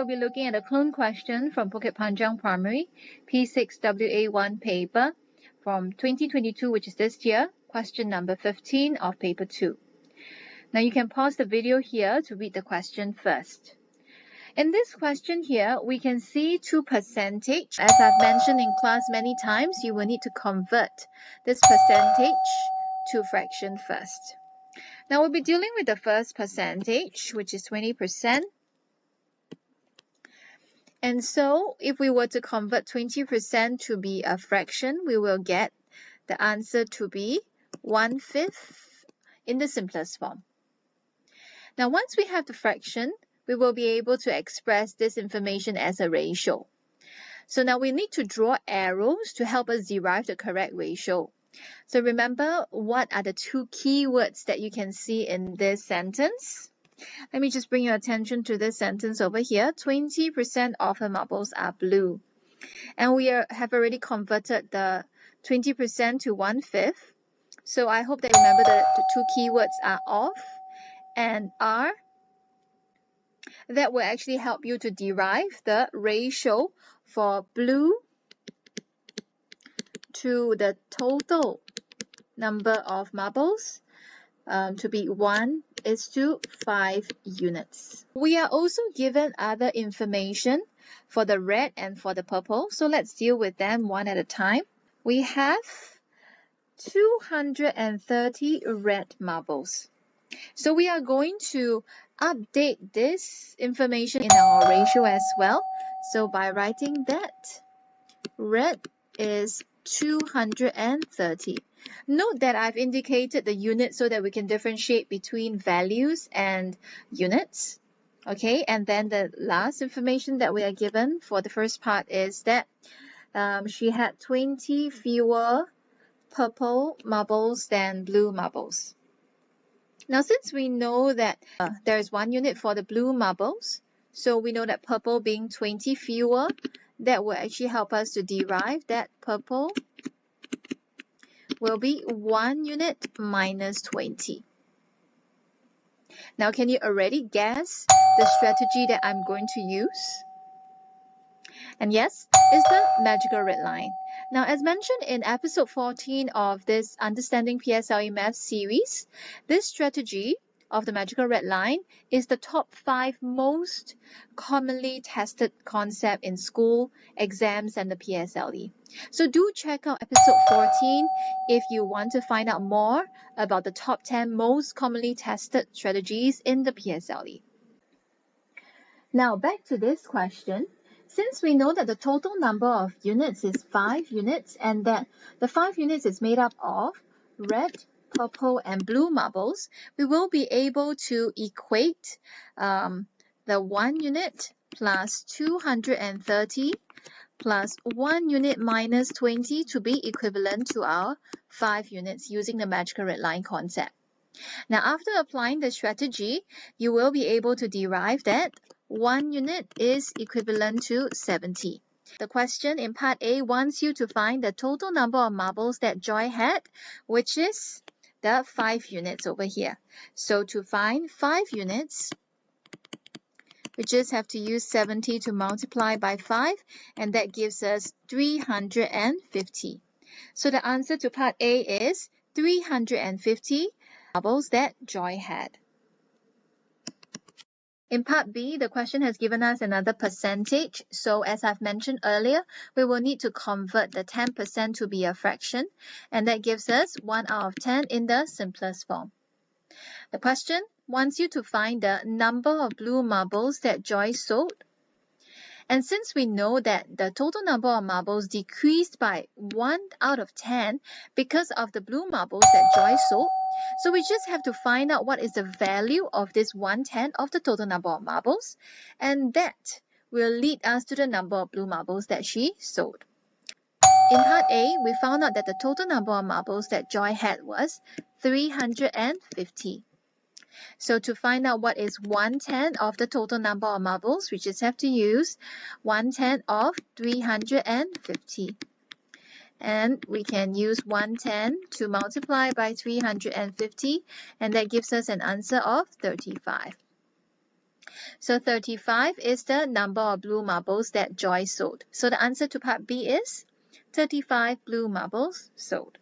be looking at a clone question from Bukit Panjang Primary, P6 WA1 paper from 2022, which is this year, question number 15 of paper 2. Now you can pause the video here to read the question first. In this question here, we can see two percentage. As I've mentioned in class many times, you will need to convert this percentage to fraction first. Now we'll be dealing with the first percentage, which is 20%. And so if we were to convert 20% to be a fraction, we will get the answer to be 1/5 in the simplest form. Now once we have the fraction, we will be able to express this information as a ratio. So now we need to draw arrows to help us derive the correct ratio. So remember, what are the two keywords that you can see in this sentence? Let me just bring your attention to this sentence over here. 20% of the marbles are blue. And we have already converted the 20% to 1/5. So I hope that you remember the two keywords are of and are. That will actually help you to derive the ratio for blue to the total number of marbles to be 1:5 units. We are also given other information for the red and for the purple. So let's deal with them one at a time. We have 230 red marbles. So we are going to update this information in our ratio as well. So by writing that, red is 230. Note that I've indicated the unit so that we can differentiate between values and units. Okay, and then the last information that we are given for the first part is that she had 20 fewer purple marbles than blue marbles. Now, since we know that there is 1 unit for the blue marbles, so we know that purple being 20 fewer, that will actually help us to derive that purple will be 1 unit minus 20. Now, can you already guess the strategy that I'm going to use? And yes, it's the magical red line. Now, as mentioned in episode 14 of this Understanding PSLE Math Series, this strategy of the magical red line is the top 5 most commonly tested concept in school, exams, and the PSLE. So do check out episode 14 if you want to find out more about the top 10 most commonly tested strategies in the PSLE. Now back to this question. Since we know that the total number of units is 5 units and that the 5 units is made up of red, purple, and blue marbles, we will be able to equate the 1 unit plus 230 plus 1 unit minus 20 to be equivalent to our 5 units using the magical red line concept. Now, after applying the strategy, you will be able to derive that 1 unit is equivalent to 70. The question in part A wants you to find the total number of marbles that Joy had, which is the 5 units over here. So to find 5 units, we just have to use 70 to multiply by 5, and that gives us 350. So the answer to part A is 350 marbles that Joy had. In part B, the question has given us another percentage. So as I've mentioned earlier, we will need to convert the 10% to be a fraction, and that gives us 1 out of 10 in the simplest form. The question wants you to find the number of blue marbles that Joy sold. And since we know that the total number of marbles decreased by 1 out of 10 because of the blue marbles that Joy sold, so we just have to find out what is the value of this 1/10 of the total number of marbles, and that will lead us to the number of blue marbles that she sold. In part A, we found out that the total number of marbles that Joy had was 350. So to find out what is 1/10 of the total number of marbles, we just have to use 1/10 of 350. And we can use 1/10 to multiply by 350, and that gives us an answer of 35. So 35 is the number of blue marbles that Joy sold. So the answer to part B is 35 blue marbles sold.